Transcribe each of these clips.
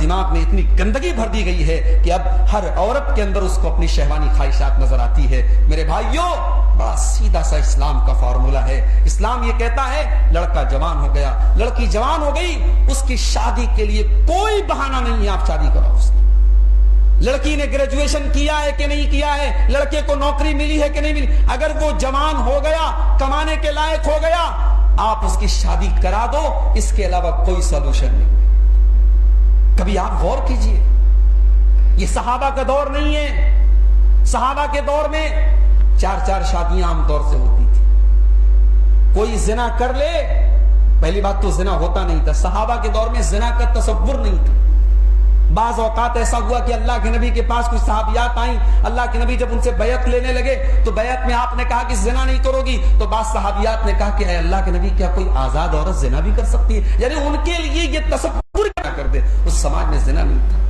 دماغ میں اتنی گندگی بھر دی گئی ہے کہ اب ہر عورت کے اندر اس کو اپنی شہوانی خواہشات نظر آتی ہے. میرے بھائیوں، بڑا سیدھا سا اسلام کا فارمولہ ہے. اسلام یہ کہتا ہے لڑکا جوان ہو گیا، لڑکی جوان ہو گئی، اس کی شادی کے لیے کوئی بہانہ نہیں ہے، آپ شادی کراؤ. اس لڑکی نے گریجویشن کیا ہے کہ نہیں کیا ہے، لڑکے کو نوکری ملی ہے کہ نہیں ملی، اگر وہ جوان ہو گیا، کمانے کے لائق ہو گیا، آپ اس کی شادی کرا دو. اس کے علاوہ کوئی سولوشن نہیں. کبھی آپ غور کیجئے، یہ صحابہ کا دور نہیں ہے. صحابہ کے دور میں 4 شادیاں عام طور سے ہوتی تھی. کوئی زنا کر لے، پہلی بات تو زنا ہوتا نہیں تھا. صحابہ کے دور میں زنا کا تصور نہیں تھا. بعض اوقات ایسا ہوا کہ اللہ کے نبی کے پاس کچھ صحابیات آئیں، اللہ کے نبی جب ان سے بیعت لینے لگے تو بیعت میں آپ نے کہا کہ زنا نہیں کرو گی، تو بعض صحابیات نے کہا کہ اے اللہ کے نبی، کیا کوئی آزاد عورت زنا بھی کر سکتی ہے؟ یعنی ان کے لیے یہ تصور کیا کر دے. اس سماج میں زنا نہیں تھا.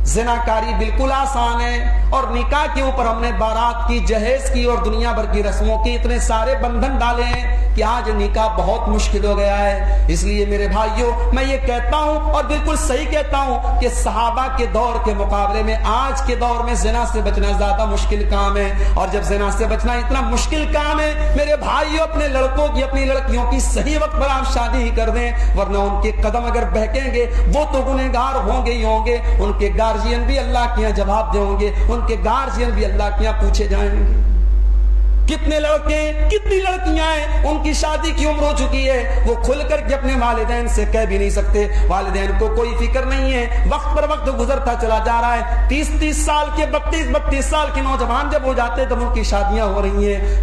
زنا کاری بالکل آسان ہے، اور نکاح کے اوپر ہم نے بارات کی، جہیز کی اور دنیا بھر کی رسموں کی اتنے سارے بندھن ڈالے ہیں کہ آج نکاح بہت مشکل ہو گیا ہے. اس لیے میرے بھائیوں، میں یہ کہتا ہوں اور بالکل صحیح کہتا ہوں کہ صحابہ کے دور کے مقابلے میں آج کے دور میں زنا سے بچنا زیادہ مشکل کام ہے. اور جب زنا سے بچنا اتنا مشکل کام ہے، میرے بھائیوں، اپنے لڑکوں کی، اپنی لڑکیوں کی صحیح وقت پر آپ شادی ہی کر دیں، ورنہ ان کے قدم اگر بہکیں گے وہ تو گنہگار ہوں گے ہی ہوں گے. ان کے گارجین بھی اللہ کے یہاں جواب دیں گے، ان کے گارجین بھی اللہ کے یہاں پوچھے جائیں گے. کتنے لڑکے، کتنی لڑکیاں ہیں، ان کی شادی کی عمر ہو چکی ہے، وہ کھل کر کے اپنے والدین سے کہہ بھی نہیں سکتے. والدین کو کوئی فکر نہیں ہے. وقت پر وقت گزرتا چلا جا رہا ہے. 30 سال کے، 32 سال کے نوجوان جب ہو جاتے تب ان کی شادیاں ہو رہی ہیں.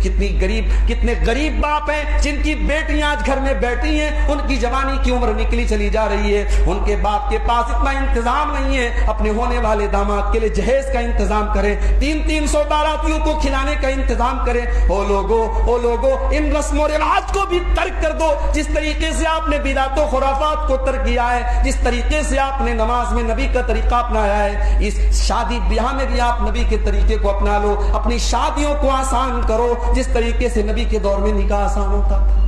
کتنے غریب باپ ہیں جن کی بیٹیاں آج گھر میں بیٹھی ہیں، ان کی جوانی کی عمر نکلی چلی جا رہی ہے. ان کے باپ کے پاس اتنا انتظام نہیں ہے اپنے ہونے والے داماد کے لیے جہیز کا انتظام کریں، 300 باراتیوں کو کھلانے کا انتظام کریں. او لوگو، ان رسم و رواج کو بھی ترک کر دو. جس طریقے سے آپ نے بدعت و خرافات کو ترک کیا ہے، جس طریقے سے آپ نے نماز میں نبی کا طریقہ اپنایا ہے، اس شادی بیاہ میں بھی آپ نبی کے طریقے کو اپنا لو. اپنی شادیوں کو آسان کرو جس طریقے سے نبی کے دور میں نکاح آسان ہوتا تھا.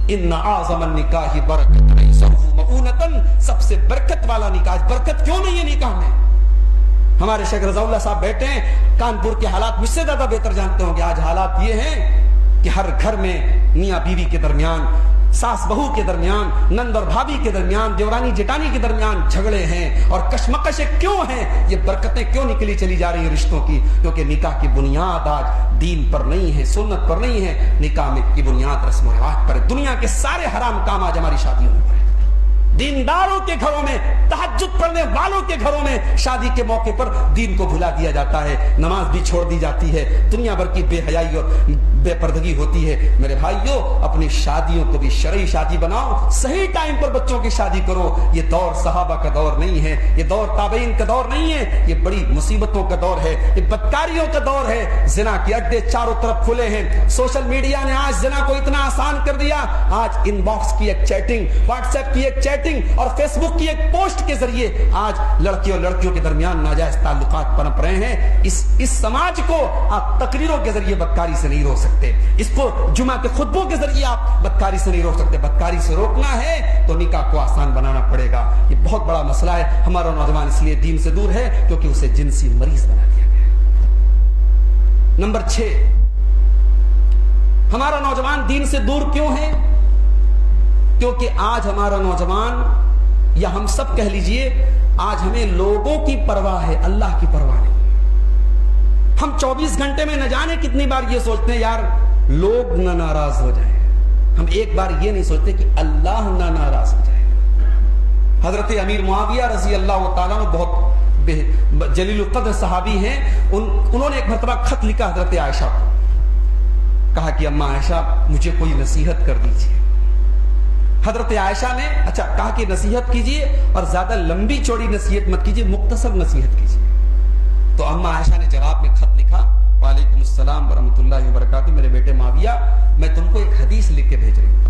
ان اعظم النکاح برکت لیس مؤونۃ، سب سے برکت والا نکاح. برکت کیوں نہیں ہے نکاح میں؟ ہمارے شیخ رضا اللہ صاحب بیٹھے ہیں، کانپور کے حالات مجھ سے زیادہ بہتر جانتے ہوں گے. آج حالات یہ ہیں کہ ہر گھر میں میاں بیوی کے درمیان، ساس بہو کے درمیان، نند اور بھابھی کے درمیان، دیورانی جٹانی کے درمیان جھگڑے ہیں اور کشمکشیں کیوں ہیں؟ یہ برکتیں کیوں نکلی چلی جا رہی ہیں رشتوں کی؟ کیونکہ نکاح کی بنیاد آج دین پر نہیں ہے، سنت پر نہیں ہے. نکاح کی بنیاد رسم و رواج پر ہے. دنیا کے سارے حرام کام آج ہماری شادیوں میں ہیں. دینداروں کے گھروں میں، تہجد پڑھنے والوں کے گھروں میں شادی کے موقع پر دین کو بھلا دیا جاتا ہے، نماز بھی چھوڑ دی جاتی ہے، دنیا بھر کی بے حیائی اور بے پردگی ہوتی ہے. میرے بھائیوں، اپنی شادیوں کو بھی شرعی شادی بناؤ، صحیح ٹائم پر بچوں کی شادی کرو. یہ دور صحابہ کا دور نہیں ہے، یہ دور تابعین کا دور نہیں ہے، یہ بڑی مصیبتوں کا دور ہے، یہ بدکاریوں کا دور ہے. زنا کے اڈے چاروں طرف کھلے ہیں. سوشل میڈیا نے آج زنا کو اتنا آسان کر دیا. آج ان باکس کی ایک چیٹنگ، واٹس ایپ کی ایک چیٹنگ اور فیس بک کی ایک پوسٹ کے ذریعے آج لڑکے اور لڑکیوں کے درمیان ناجائز تعلقات پنپ رہے ہیں. اس سماج کو آپ تقریروں کے ذریعے بدکاری سے نہیں روک سکتے. اس کو جمعہ کے خطبوں کے ذریعے آپ بدکاری سے نہیں روک سکتے. بدکاری سے روکنا ہے تو نکاح کو آسان بنانا پڑے گا. یہ بہت بڑا مسئلہ ہے. ہمارا نوجوان اس لیے دین سے دور ہے کیونکہ اسے جنسی مریض بنا دیا گیا ہے. نمبر 6، ہمارا نوجوان دین سے دور کیوں ہے؟ کیونکہ آج ہمارا نوجوان، یا ہم سب کہہ لیجئے، آج ہمیں لوگوں کی پرواہ ہے، اللہ کی پرواہ نہیں. ہم 24 گھنٹے میں نہ جانے کتنی بار یہ سوچتے ہیں یار لوگ نہ ناراض ہو جائیں. ہم ایک بار یہ نہیں سوچتے کہ اللہ نہ ناراض ہو جائے. حضرت امیر معاویہ رضی اللہ تعالیٰ عنہ بہت جلیل القدر صحابی ہیں. انہوں نے ایک مرتبہ خط لکھا حضرت عائشہ کو. کہا کہ اماں عائشہ مجھے کوئی نصیحت کر دیجیے. حضرت عائشہ نے کہا کہ نصیحت کیجیے اور زیادہ لمبی چوڑی نصیحت مت کیجیے، مختصر نصیحت کیجیے. تو اماں عائشہ نے جواب میں خط لکھا، وعلیکم السلام ورحمۃ اللہ وبرکاتہ، میرے بیٹے معاویہ، میں تم کو ایک حدیث لکھ کے بھیج رہی ہوں.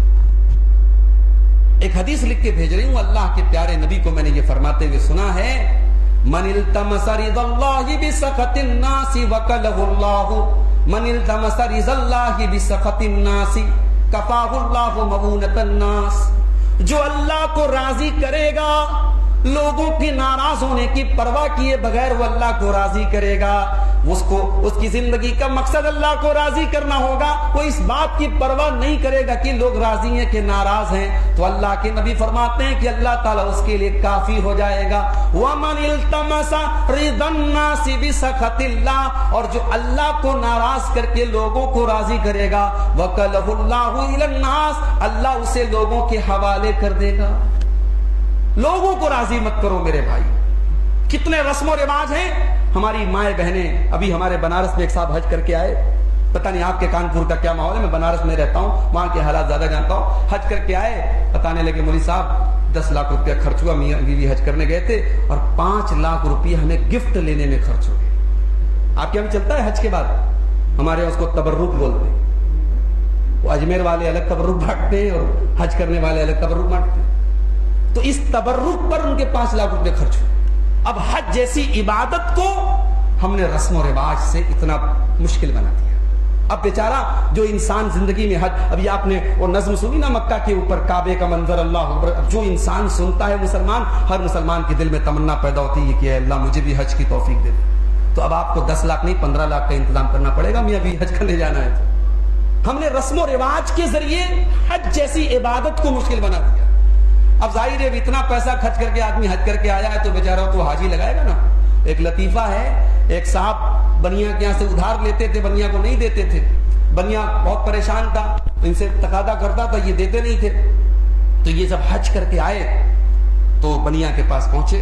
ایک حدیث لکھ کے بھیج رہی ہوں. اللہ کے پیارے نبی کو میں نے یہ فرماتے ہوئے سنا ہے، من التمس رضا اللہ بسخط الناس وکلہ اللہ، من التمس رضا اللہ بسخط الناس کفاہ اللہ مؤونۃ الناس. جو اللہ کو راضی کرے گا، لوگوں کی ناراض ہونے کی پرواہ کیے بغیر وہ اللہ کو راضی کرے گا، اس کی زندگی کا مقصد اللہ کو راضی کرنا ہوگا، وہ اس بات کی پرواہ نہیں کرے گا کہ لوگ راضی ہیں کہ ناراض ہیں، تو اللہ کے نبی فرماتے ہیں کہ اللہ تعالیٰ اس کے لیے کافی ہو جائے گا۔ وَمَنِ الْتَمَسَ رِضَى النَّاسِ بِسَخَطِ اللَّهِ، اور جو اللہ کو ناراض کر کے لوگوں کو راضی کرے گا، وَكَلَهُ اللَّهُ إِلَى النَّاسِ، اللہ اسے لوگوں کے حوالے کر دے گا۔ لوگوں کو راضی مت کرو میرے بھائی۔ کتنے رسم و رواج ہیں، ہماری مائیں بہنیں، ابھی ہمارے بنارس میں ایک صاحب حج کر کے آئے، پتہ نہیں آپ کے کانپور کا کیا ماحول ہے، میں بنارس میں رہتا ہوں، وہاں کے حالات زیادہ جانتا ہوں۔ حج کر کے آئے، بتانے لگے مولوی صاحب 10 لاکھ روپیہ خرچ ہوا، میاں بیوی حج کرنے گئے تھے اور 5 لاکھ روپیہ ہمیں گفٹ لینے میں خرچ ہو گئے۔ آپ کے یہاں چلتا ہے حج کے بعد، ہمارے یہاں اس کو تبرک بولتے ہیں، وہ اجمیر والے الگ تبرک بانٹتے ہیں اور حج کرنے والے الگ تبرک بانٹتے ہیں، تو اس تبرک پر ان کے 5 لاکھ روپے خرچ ہوئے۔ اب حج جیسی عبادت کو ہم نے رسم و رواج سے اتنا مشکل بنا دیا۔ اب بیچارہ جو انسان زندگی میں حج، ابھی آپ نے وہ نظم سنی نا مکہ کے اوپر کعبے کا منظر، اللہ اکبر، جو انسان سنتا ہے مسلمان، ہر مسلمان کے دل میں تمنا پیدا ہوتی ہے کہ اے اللہ مجھے بھی حج کی توفیق دے دے۔ تو اب آپ کو 10 لاکھ نہیں 15 لاکھ کا انتظام کرنا پڑے گا میاں بھی حج کرنے جانا ہے تو۔ ہم نے رسم و رواج کے ذریعے حج جیسی عبادت کو مشکل بنا دیا۔ اب ظاہر ہے اتنا پیسہ خرچ کر کے آدمی حج کر کے آیا ہے تو بیچارہ تو حاجی لگائے گا نا۔ ایک لطیفہ ہے، ایک صاحب بنیا کے یہاں سے ادھار لیتے تھے، بنیا کو نہیں دیتے تھے، بنیا بہت پریشان تھا، ان سے تقاضا کرتا تھا، یہ دیتے نہیں تھے، تو یہ جب حج کر کے آئے تو بنیا کے پاس پہنچے،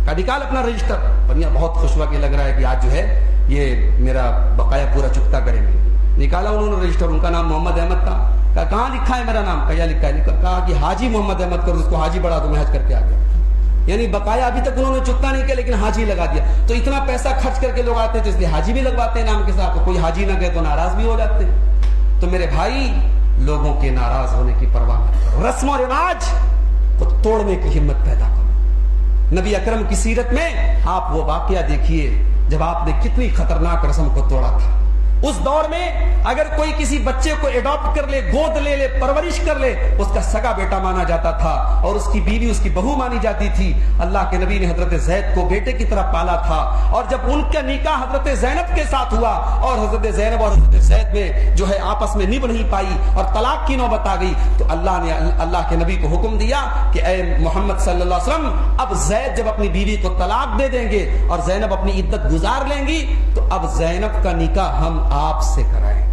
کہا نکال اپنا رجسٹر۔ بنیا بہت خوش ہوا کہ لگ رہا ہے کہ آج جو ہے یہ میرا بقایا پورا چکتا کریں گے۔ نکالا انہوں نے رجسٹر، ان کا نام محمد احمد تھا، کہا کہاں لکھا ہے میرا نام، کہا لکھا ہے، کہا کہ حاجی محمد احمد کر، اس کو حاجی بڑھا دو، میں حج کر کے آ گیا۔ یعنی بقایا ابھی تک انہوں نے چکتا نہیں کیا لیکن حاجی لگا دیا۔ تو اتنا پیسہ خرچ کر کے لوگ آتے تھے اس لیے حاجی بھی لگواتے ہیں نام کے ساتھ، تو کوئی حاجی نہ گئے تو ناراض بھی ہو جاتے۔ تو میرے بھائی لوگوں کے ناراض ہونے کی پرواہ مت کرو، رسم و رواج کو توڑنے کی ہمت پیدا کرو۔ نبی اکرم کی سیرت میں آپ وہ واقعہ دیکھیے جب آپ نے کتنی خطرناک رسم کو توڑا تھا۔ اس دور میں اگر کوئی کسی بچے کو اڈاپٹ کر لے، گود لے لے، پرورش کر لے، اس کا سگا بیٹا مانا جاتا تھا اور اس کی بیوی اس کی بہو مانی جاتی تھی۔ اللہ کے نبی نے حضرت زید کو بیٹے کی طرح پالا تھا، اور جب ان کا نکاح حضرت زینب کے ساتھ ہوا اور حضرت زینب اور حضرت زید میں جو ہے آپس میں نبھ نہیں پائی اور طلاق کی نوبت آ گئی، تو اللہ نے اللہ کے نبی کو حکم دیا کہ اے محمد صلی اللہ علیہ وسلم، اب زید جب اپنی بیوی کو طلاق دے دیں گے اور زینب اپنی عدت گزار لیں گی تو اب زینب کا نکاح ہم آپ سے کرائیں گے۔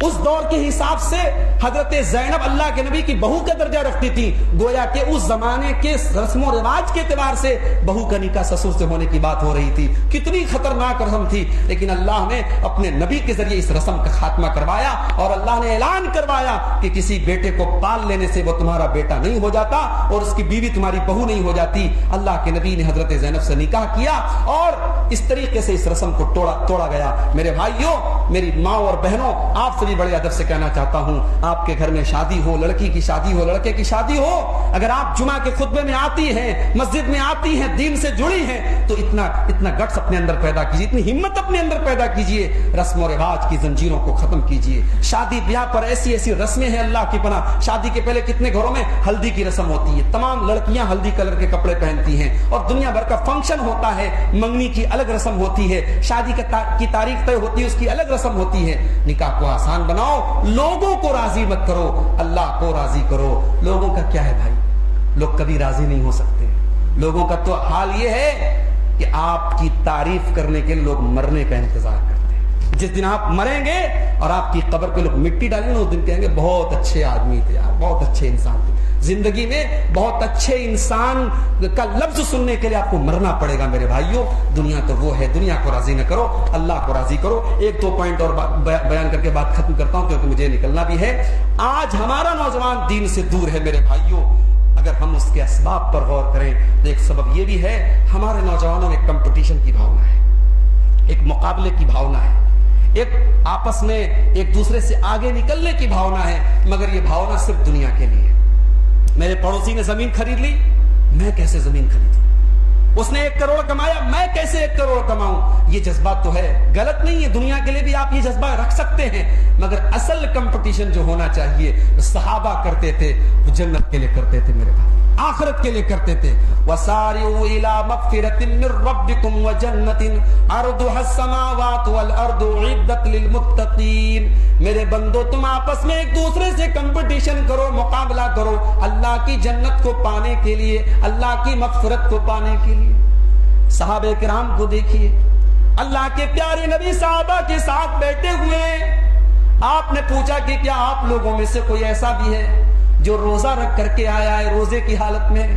اس دور کے حساب سے حضرت زینب اللہ کے نبی کی بہو کا درجہ رکھتی تھی، گویا کہ اس زمانے کے رسم و رواج کے اعتبار سے بہو کا نکاح سسر سے ہونے کی بات ہو رہی تھی۔ کتنی خطرناک رسم تھی، لیکن اللہ نے اپنے نبی کے ذریعے اس رسم کا خاتمہ کروایا اور اللہ نے اعلان کروایا کہ کسی بیٹے کو پال لینے سے وہ تمہارا بیٹا نہیں ہو جاتا اور اس کی بیوی تمہاری بہو نہیں ہو جاتی۔ اللہ کے نبی نے حضرت زینب سے نکاح کیا اور اس طریقے سے اس رسم کو توڑا گیا۔ میرے بھائیوں، میری ماں اور بہنوں، آپ سے بھی بڑے ادب سے کہنا چاہتا ہوں، آپ کے گھر میں شادی ہو، لڑکی کی شادی ہو، لڑکے کی شادی ہو، اگر آپ جمعہ کے خطبے میں آتی ہیں، مسجد میں آتی ہیں، دین سے جڑی ہیں، تو اتنا گٹس اپنے اندر پیدا کیجیے، اتنی ہمت اپنے اندر پیدا کیجیے، رسم و رواج کی زنجیروں کو ختم کیجیے۔ شادی بیاہ پر ایسی رسمیں ہیں اللہ کی پناہ۔ شادی کے پہلے کتنے گھروں میں ہلدی کی رسم ہوتی ہے، تمام لڑکیاں ہلدی کلر کے کپڑے پہنتی ہیں اور دنیا بھر کا فنکشن ہوتا ہے، منگنی کی الگ رسم ہوتی ہے، شادی کی تاریخ طے ہوتی ہے، اس کی الگ رسم ہوتی ہے۔ نکاح کو آسان بناؤ، لوگوں کو راضی مت کرو، اللہ کو راضی کرو۔ لوگوں کا کیا ہے بھائی، لوگ کبھی راضی نہیں ہو سکتے۔ لوگوں کا تو حال یہ ہے کہ آپ کی تعریف کرنے کے لوگ مرنے کا انتظار کرتے ہیں۔ جس دن آپ مریں گے اور آپ کی قبر پہ لوگ مٹی ڈالیں گے، اس دن کہیں گے بہت اچھے آدمی تھے یار، بہت اچھے انسان تھے۔ زندگی میں بہت اچھے انسان کا لفظ سننے کے لیے آپ کو مرنا پڑے گا میرے بھائیوں۔ دنیا تو وہ ہے، دنیا کو راضی نہ کرو، اللہ کو راضی کرو۔ ایک دو پوائنٹ اور بیان کر کے بات ختم کرتا ہوں کیونکہ مجھے نکلنا بھی ہے۔ آج ہمارا نوجوان دین سے دور ہے میرے بھائیوں۔ اگر ہم اس کے اسباب پر غور کریں تو ایک سبب یہ بھی ہے، ہمارے نوجوانوں میں کمپٹیشن کی بھاونا ہے، ایک مقابلے کی بھاونا ہے، ایک آپس میں ایک دوسرے سے آگے نکلنے کی بھاونا ہے، مگر یہ بھاونا صرف دنیا کے لیے۔ میرے پڑوسی نے زمین خرید لی، میں کیسے زمین خریدوں؟ اس نے 1 کروڑ کمایا، میں کیسے 1 کروڑ کماؤں؟ یہ جذبہ تو ہے، غلط نہیں ہے، دنیا کے لیے بھی آپ یہ جذبہ رکھ سکتے ہیں، مگر اصل کمپٹیشن جو ہونا چاہیے صحابہ کرتے تھے وہ جنت کے لیے کرتے تھے میرے بھائی، آخرت کے لیے کرتے تھے۔ وَسَارِعُوا إِلَى مَغْفِرَةٍ مِّن رَّبِّكُمْ وَجَنَّةٍ عَرْضُهَا السَّمَاوَاتُ وَالْأَرْضُ أُعِدَّتْ لِلْمُتَّقِينَ۔ میرے بندو تم آپس میں ایک دوسرے سے کمپٹیشن کرو، مقابلہ کرو اللہ کی جنت کو پانے کے لیے، اللہ کی مغفرت کو پانے کے لیے۔ صحابہ کرام کو دیکھیے، اللہ کے پیارے نبی صحابہ کے ساتھ بیٹھے ہوئے، آپ نے پوچھا کہ کیا آپ لوگوں میں سے کوئی ایسا بھی ہے جو روزہ رکھ کر کے آیا ہے روزے کی حالت میں؟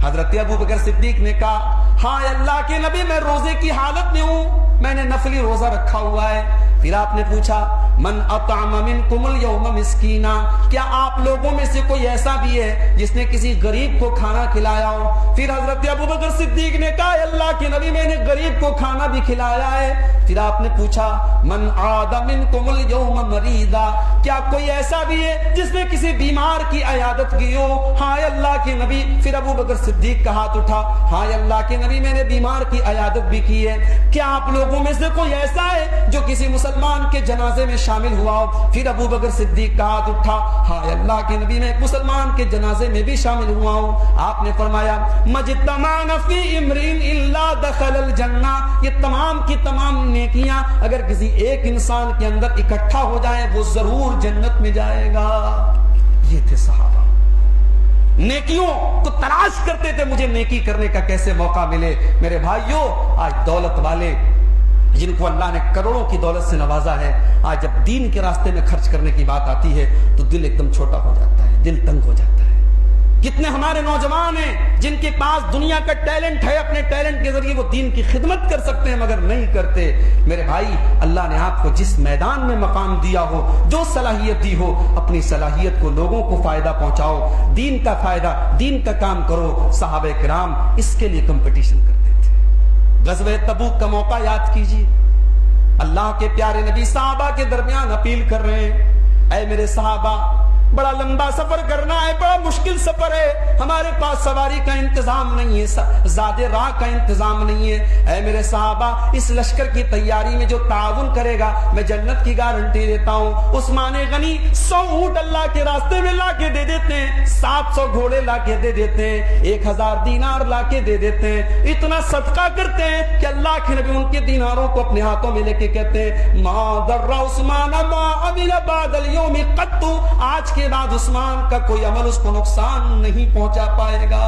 حضرت ابو بکر صدیق نے کہا ہاں اللہ کے نبی میں روزے کی حالت میں ہوں، میں نے نفلی روزہ رکھا ہوا ہے۔ پھر آپ نے پوچھا من اطعم منکم اليوم مسکینا، کیا آپ لوگوں میں سے کوئی ایسا بھی ہے جس نے کسی غریب کو کھانا کھلایا ہو؟ پھر حضرت ابو بکر صدیق نے کہا اللہ کے نبی میں نے غریب کو کھانا بھی کھلایا ہے۔ پھر آپ نے پوچھا من عاد منکم اليوم مریضا، کیا کوئی ایسا بھی ہے جس نے کسی بیمار کی عیادت کی ہو؟ ہاں اللہ کے نبی۔ پھر ابو بکر صدیق کا ہاتھ اٹھا، ہاں اللہ کے نبی میں نے بیمار کی عیادت بھی کی ہے۔ کیا آپ لوگوں میں سے کوئی ایسا ہے جو کسی مسلمان کے جنازے میں شامل ہوا ہو؟ پھر ابو بکر صدیق کا ہاتھ اٹھا، ہاں اللہ کے نبی میں ایک مسلمان کے جنازے میں بھی شامل ہوا ہوں۔ آپ نے فرمایا مجتمعنا فی امرئ الا دخل الجنہ، یہ تمام کی تمام نیکیاں اگر کسی ایک انسان کے اندر اکٹھا ہو جائیں وہ ضرور جنت میں جائے گا۔ یہ تھے صحابہ، نیکیوں کو تلاش کرتے تھے، مجھے نیکی کرنے کا کیسے موقع ملے۔ میرے بھائیوں، آج دولت والے جن کو اللہ نے کروڑوں کی دولت سے نوازا ہے، آج جب دین کے راستے میں خرچ کرنے کی بات آتی ہے تو دل ایک دم چھوٹا ہو جاتا ہے، دل تنگ ہو جاتا ہے۔ کتنے ہمارے نوجوان ہیں جن کے پاس دنیا کا ٹیلنٹ ہے، اپنے ٹیلنٹ کے ذریعے وہ دین کی خدمت کر سکتے ہیں مگر نہیں کرتے۔ میرے بھائی، اللہ نے آپ کو جس میدان میں مقام دیا ہو، جو صلاحیت دی ہو، اپنی صلاحیت کو لوگوں کو فائدہ پہنچاؤ، دین کا فائدہ، دین کا کام کرو۔ صحابہ کرام اس کے لیے کمپٹیشن کرتے تھے۔ غزوہ تبوک کا موقع یاد کیجیے، اللہ کے پیارے نبی صحابہ کے درمیان اپیل کر رہے ہیں، اے میرے صحابہ، بڑا لمبا سفر کرنا ہے، بڑا مشکل سفر ہے، ہمارے پاس سواری کا انتظام نہیں ہے، زاد راہ کا انتظام نہیں ہے، اے میرے صحابہ، اس لشکر کی تیاری میں جو تعاون کرے گا میں جنت کی گارنٹی دیتا ہوں۔ عثمان غنی 100 اونٹ اللہ کے راستے میں لا کے دے دیتے ہیں، 700 گھوڑے لا کے دے دیتے ہیں، 1000 دینار لا کے دے دیتے ہیں، اتنا صدقہ کرتے ہیں کہ اللہ کے نبی ان کے دیناروں کو اپنے ہاتھوں میں لے کے کہتے ہیں ما ضر عثمان ما عمل بعد اليوم قط، آج کے بعد عثمان کا کوئی عمل اس کو نقصان نہیں پہنچا پائے گا۔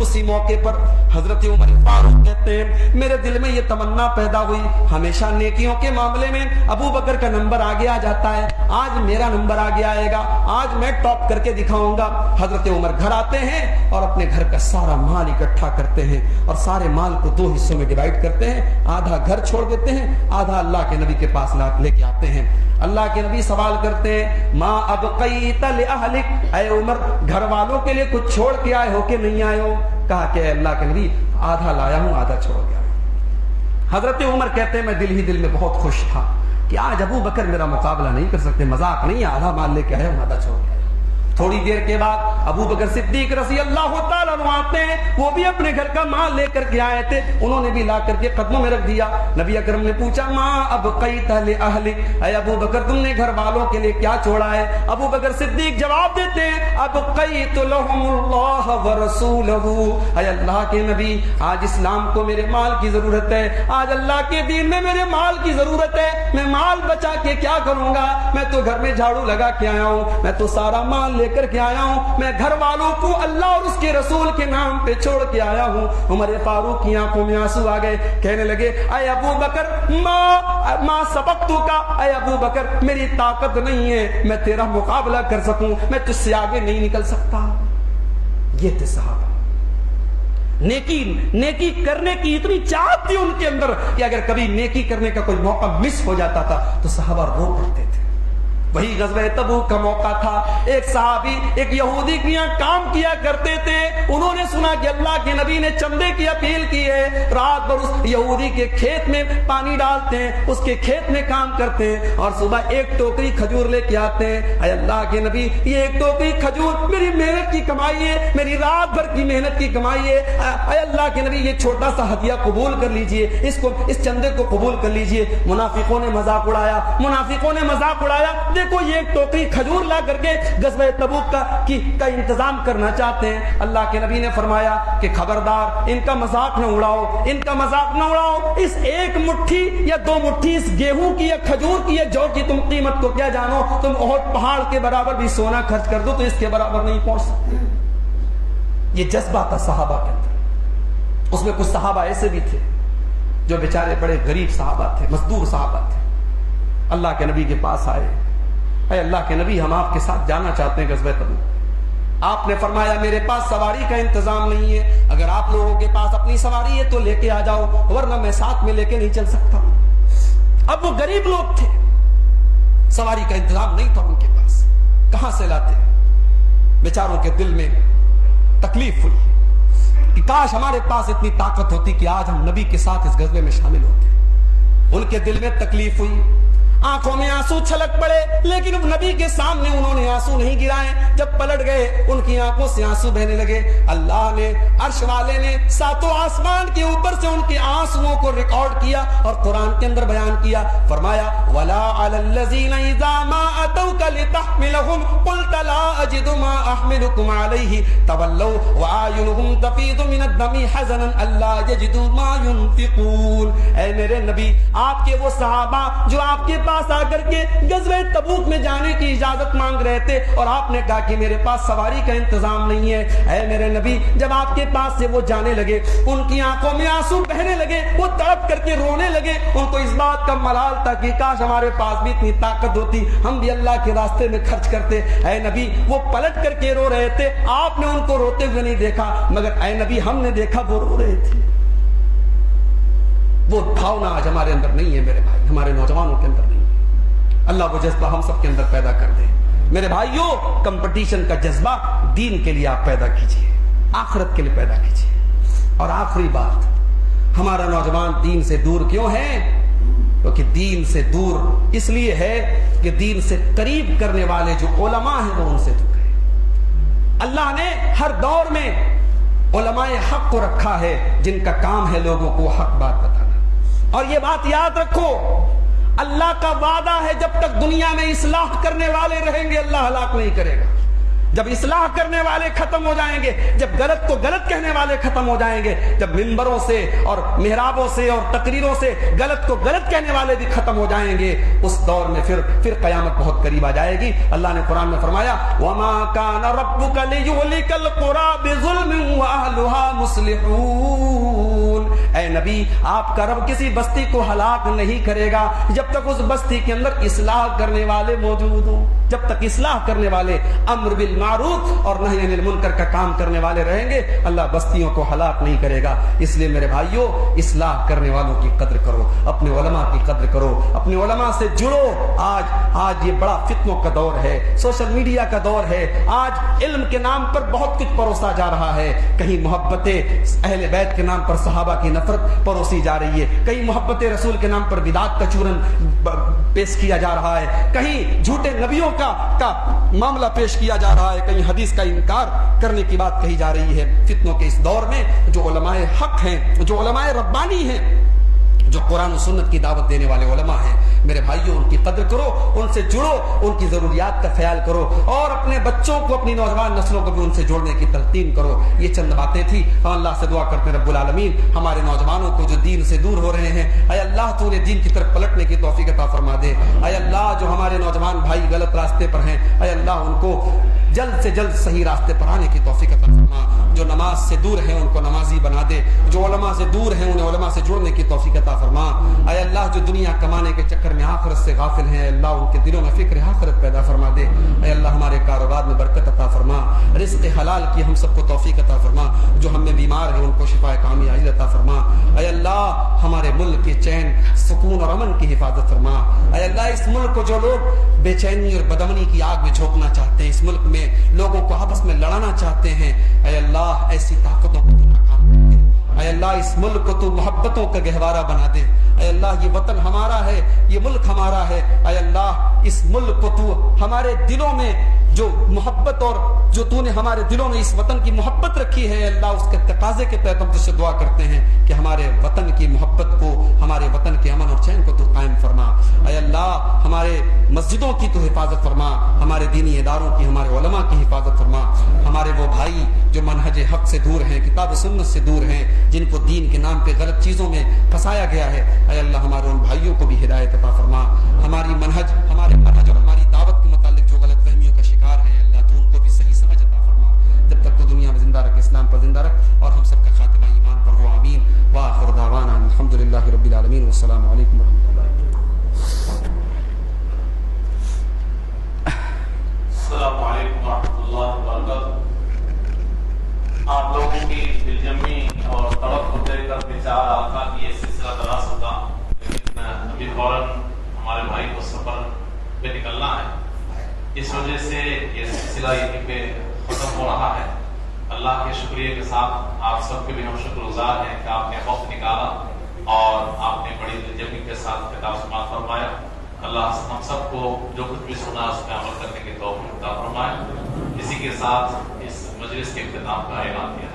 اسی موقع پر حضرت عمر فاروق کہتے ہیں میرے دل میں یہ تمنا پیدا ہوئی، ہمیشہ نیکیوں کے معاملے میں ابو بکر کا نمبر آگے آ جاتا ہے، آج میرا نمبر آگے آئے گا، آج میں ٹاپ کر کے دکھاؤں گا۔ حضرت عمر گھر آتے ہیں اور اپنے گھر کا سارا مال اکٹھا کرتے ہیں اور سارے مال کو 2 حصوں میں ڈیوائیڈ کرتے ہیں، آدھا گھر چھوڑ دیتے ہیں، آدھا اللہ کے نبی کے پاس لے کے آتے ہیں۔ اللہ کے نبی سوال کرتے ہیں ما ابقیت لأہلک، اے عمر گھر والوں کے لیے کچھ چھوڑ کے آئے ہو کہ نہیں آئے ہو؟ کہا کہ اللہ کے نبی آدھا لایا ہوں، آدھا چھوڑ گیا۔ حضرت عمر کہتے ہیں میں دل ہی دل میں بہت خوش تھا کہ آج ابو بکر میرا مقابلہ نہیں کر سکتے، مذاق نہیں، آدھا مال لے کے آیا ہوں، آدھا چھوڑ گیا۔ تھوڑی دیر کے بعد ابو بکر صدیق رضی اللہ تعالیٰ عنہ آتے ہیں، وہ بھی اپنے گھر کا مال لے کر کے آئے تھے، انہوں نے بھی لا کر کے قدموں میں رکھ دیا۔ نبی اکرم نے پوچھا ما ابقیت لأہلک، اے ابو بکر تم نے گھر والوں کے لیے کیا چھوڑا ہے؟ ابو بکر صدیق جواب دیتے ہیں ابقیت لهم اللہ ورسولہ، اے اللہ کے نبی آج اسلام کو میرے مال کی ضرورت ہے، آج اللہ کے دین میں میرے مال کی ضرورت ہے، میں مال بچا کے کیا کروں گا؟ میں تو گھر میں جھاڑو لگا کے آیا ہوں، میں تو سارا مال لے کر کے آیا ہوں، میں گھر والوں کو اللہ اور اس کے رسول کے نام پہ چھوڑ کے آیا ہوں۔ عمر فاروق کی آنکھوں میں آنسو آ گئے، کہنے لگے اے ابو بکر ما سبقتک، اے ابو بکر میری طاقت نہیں ہے میں تیرا مقابلہ کر سکوں، میں تجھ سے آگے نہیں نکل سکتا۔ یہ تھے صحابہ، نیکی کرنے کی اتنی چاہت تھی ان کے اندر کہ اگر کبھی نیکی کرنے کا کوئی موقع مس ہو جاتا تھا تو صحابہ رو پڑتے تھے۔ وہی غزوہ تبوک کا موقع تھا، ایک صحابی ایک یہودی کے یہاں کام کیا کرتے تھے، انہوں نے سنا کہ اللہ کے نبی نے چندے کی اپیل کی ہے، رات بھر اس یہودی کے کھیت میں پانی ڈالتے ہیں، اس کے کھیت میں کام کرتے ہیں اور صبح ایک ٹوکری کھجور لے کے آتے ہیں۔ اے اللہ کے نبی، یہ ایک ٹوکری کھجور میری محنت کی کمائی ہے، میری رات بھر کی محنت کی کمائی ہے، اے اللہ کے نبی یہ چھوٹا سا ہدیہ قبول کر لیجئے، اس چندے کو قبول کر لیجئے۔ منافقوں نے مذاق اڑایا، دیکھو یہ ایک ٹوکری کھجور لا کر کے غزوہ تبوک کا انتظام کرنا چاہتے ہیں۔ اللہ کے نبی نے فرمایا کہ خبردار، ان کا مذاق نہ اڑاؤ، اس ایک مٹھی یا دو مٹھی اس گیہوں کی یا کھجور کی یا جو کی تم قیمت کو کیا جانو، تم احد پہاڑ کے برابر بھی سونا خرچ کر دو تو اس کے برابر نہیں پہنچ سکتے۔ یہ جذبہ تھا صحابہ کے اندر۔ اس میں کچھ صحابہ ایسے بھی تھے جو بیچارے بڑے غریب صحابہ تھے، مزدور صحابہ تھے، اللہ کے نبی کے پاس آئے، اے اللہ کے نبی ہم آپ کے ساتھ جانا چاہتے ہیں غزوہ تبوک۔ آپ نے فرمایا میرے پاس سواری کا انتظام نہیں ہے، اگر آپ لوگوں کے پاس اپنی سواری ہے تو لے کے آ جاؤ، ورنہ میں ساتھ میں لے کے نہیں چل سکتا۔ اب وہ غریب لوگ تھے، سواری کا انتظام نہیں تھا ان کے پاس، کہاں سے لاتے؟ بیچاروں کے دل میں تکلیف ہوئی کہ کاش ہمارے پاس اتنی طاقت ہوتی کہ آج ہم نبی کے ساتھ اس غزوے میں شامل ہوتے۔ ان کے دل میں تکلیف ہوئی، آنکھوں میں آنسو چھلک پڑے، لیکن نبی کے سامنے انہوں نے آنسو نہیں گرائے۔ جب پلٹ گئے ان کی آنکھوں سے آنسو بہنے لگے۔ اللہ نے، عرش والے نے ساتوں آسمان کے اوپر سے ان کے آنسوؤں کو ریکارڈ کیا اور قرآن کے اندر بیان کیا۔ فرمایا وَلَا عَلَى الَّذِينَ إِذَا مَا أَتَوْكَ لِتَحْمِلَهُمْ قُلْتَ لَا أَجِدُ مَا أَحْمِلُكُمْ عَلَيْهِ تَوَلَّوْا وَأَعْيُنُهُمْ تَفِيضُ مِنَ الدَّمِ حَزَنًا أَلَّا يَجِدُوا مَا يُنْفِقُونَ۔ اے میرے نبی، آپ کے وہ صحابہ جو آپ کے پاس آ کر کے غزوہ تبوک میں جانے کی اجازت مانگ رہے تھے اور آپ نے کہا کہ میرے پاس سواری کا انتظام نہیں ہے، اے میرے نبی جب آپ کے پاس سے وہ جانے لگے ان کی آنکھوں میں آنسو بہنے لگے، وہ تڑپ کر کے رونے لگے، ان کو اس بات کا ملال تھا کہ کاش ہمارے پاس بھی اتنی طاقت ہوتی، ہم بھی اللہ کے راستے میں خرچ کرتے۔ اے نبی وہ پلٹ کر کے رو رہے تھے، آپ نے ان کو روتے ہوئے نہیں دیکھا، مگر اے نبی ہم نے دیکھا وہ رو رہے تھے۔ وہ بھاونا آج ہمارے اندر نہیں ہے میرے بھائی، ہمارے نوجوانوں کے اندر نہیں ہے۔ اللہ وہ جذبہ ہم سب کے اندر پیدا کر دے۔ میرے بھائیوں، کمپٹیشن کا جذبہ دین کے لیے آپ پیدا کیجئے، آخرت کے لیے پیدا کیجئے۔ اور آخری بات، ہمارا نوجوان دین سے دور کیوں ہے؟ کیونکہ دین سے دور اس لیے ہے کہ دین سے قریب کرنے والے جو علماء ہیں وہ ان سے دور ہے۔ اللہ نے ہر دور میں علماء حق کو رکھا ہے جن کا کام ہے لوگوں کو حق بات بتانا۔ اور یہ بات یاد رکھو، اللہ کا وعدہ ہے جب تک دنیا میں اصلاح کرنے والے رہیں گے اللہ ہلاک نہیں کرے گا۔ جب اصلاح کرنے والے ختم ہو جائیں گے، جب غلط کو غلط کہنے والے ختم ہو جائیں گے، جب منبروں سے اور محرابوں سے اور تقریروں سے غلط کو غلط کہنے والے بھی ختم ہو جائیں گے، اس دور میں پھر قیامت بہت قریب آ جائے گی۔ اللہ نے قرآن میں فرمایا وَمَا كَانَ رَبُّكَ لِيُهْلِكَ الْقُرَىٰ بِظُلْمٍ وَأَهْلُهَا مُصْلِحُونَ۔ اے نبی، آپ کا رب کسی بستی کو ہلاک نہیں کرے گا جب تک اس بستی کے اندر اصلاح کرنے والے موجود ہوں۔ جب تک اصلاح کرنے والے، امر بالمعروف اور نہی عن المنکر کا کام کرنے والے رہیں گے، اللہ بستیوں کو ہلاک نہیں کرے گا۔ اس لیے میرے بھائیوں، اصلاح کرنے والوں کی قدر کرو، اپنے علماء کی قدر کرو، اپنے علماء سے جڑو۔ آج یہ بڑا فتنوں کا دور ہے، سوشل میڈیا کا دور ہے، آج علم کے نام پر بہت کچھ پروسا جا رہا ہے۔ کہیں محبت اہل بیت کے نام پر صحابہ کی نفرت پروسی جا رہی ہے، کہیں محبت رسول کے نام پر بدعت کا چورن پیش کیا جا رہا ہے، کہیں جھوٹے نبیوں کا معاملہ پیش کیا جا رہا ہے، کہیں حدیث کا انکار کرنے کی بات کہی جا رہی ہے۔ فتنوں کے اس دور میں جو علماء حق ہیں، جو علماء ربانی ہیں، جو قرآن و سنت کی دعوت دینے والے علماء ہیں، میرے بھائیوں ان کی قدر کرو، ان سے جڑو، ان کی ضروریات کا خیال کرو اور اپنے بچوں کو، اپنی نوجوان نسلوں کو بھی ان سے جوڑنے کی تلقین کرو۔ یہ چند باتیں تھیں۔ ہم اللہ سے دعا کرتے ہیں رب العالمین ہمارے نوجوانوں کو جو دین سے دور ہو رہے ہیں، اے اللہ تو انہیں دین کی طرف پلٹنے کی توفیق عطا فرما دے۔ اے اللہ جو ہمارے نوجوان بھائی غلط راستے پر ہیں، اے اللہ ان کو جلد سے جلد صحیح راستے پر آنے کی توفیق عطا فرما۔ جو نماز سے دور ہیں ان کو نمازی بنا دے، جو علماء سے دور ہیں انہیں علماء سے جڑنے کی توفیق عطا فرما۔ اے اللہ جو دنیا کمانے کے چکر میں آخرت سے غافل ہیں، اللہ ان کے دلوں میں فکر آخرت پیدا فرما دے۔ اے اللہ ہمارے کاروبار میں برکت عطا فرما، رزق حلال کی ہم سب کو توفیق عطا فرما، جو ہم میں بیمار ہیں ان کو شفا کامل عاجل عطا فرما۔ اے اللہ ہمارے ملک کے چین، سکون اور امن کی حفاظت فرما۔ اے اللہ اس ملک کو جو لوگ بے چینی اور بدامنی کی آگ میں جھونکنا چاہتے ہیں، اس ملک میں لوگوں کو آپس میں لڑانا چاہتے ہیں، اے اللہ ایسی طاقتوں کو ناکام اللہ اس ملک کو تو محبتوں کا گہوارہ بنا دے. اے اللہ یہ وطن ہمارا ہے, یہ ملک ہمارا ہے. اے اللہ اس ملک کو تو ہمارے دلوں میں جو محبت اور جو تو نے ہمارے دلوں میں اس وطن کی محبت رکھی ہے, اللہ اس کے تقاضے کے تحت ہم تجھ سے دعا کرتے ہیں کہ ہمارے وطن کی محبت کو, ہمارے وطن کے امن اور چین کو تو قائم فرما. اے اللہ ہمارے مسجدوں کی تو حفاظت فرما, ہمارے دینی اداروں کی, ہمارے علماء کی حفاظت فرما. ہمارے وہ بھائی جو منہج حق سے دور ہیں, کتاب و سنت سے دور ہیں, جن کو دین کے نام پہ غلط چیزوں میں پھنسایا گیا ہے, اے اللہ ہمارے ان بھائیوں کو بھی ہدایت عطا فرما. ہمارے منہج اور ہماری دعوت کے متعلق جو غلط فہمیوں کا شکار ہیں, اللہ تو ان کو بھی صحیح سمجھ عطا فرما. جب تک تو دنیا میں زندہ رکھ, اسلام پر زندہ رکھ, اور ہم سب کا خاتمہ ایمان پر ہو. آمین. وآخر دعوانا الحمدللہ رب العالمین, والسلام علیکم ورحمۃ اللہ. السلام علیکم ورحمۃ اللہ وبرکاتہ. آپ لوگوں کی دلجمی اور توقع دے کر بیچار آقا کی یہ سلسلہ دراز ہوتا, لیکن ابھی فوراً ہمارے بھائی کو سفر پہ نکلنا ہے, اس وجہ سے یہ سلسلہ یہیں پہ ختم ہو رہا ہے. اللہ کے شکریہ کے ساتھ آپ سب کے بھی ہم شکر گزار ہیں کہ آپ نے وقت نکالا اور آپ نے بڑی دلجمی کے ساتھ خطاب سماعت فرمایا. اللہ ہم سب کو جو کچھ بھی سنا اس پہ عمل کرنے کی توفیق عطا فرمائے. اسی کے ساتھ اس مجلس کے اختتام کا اعلان کیا.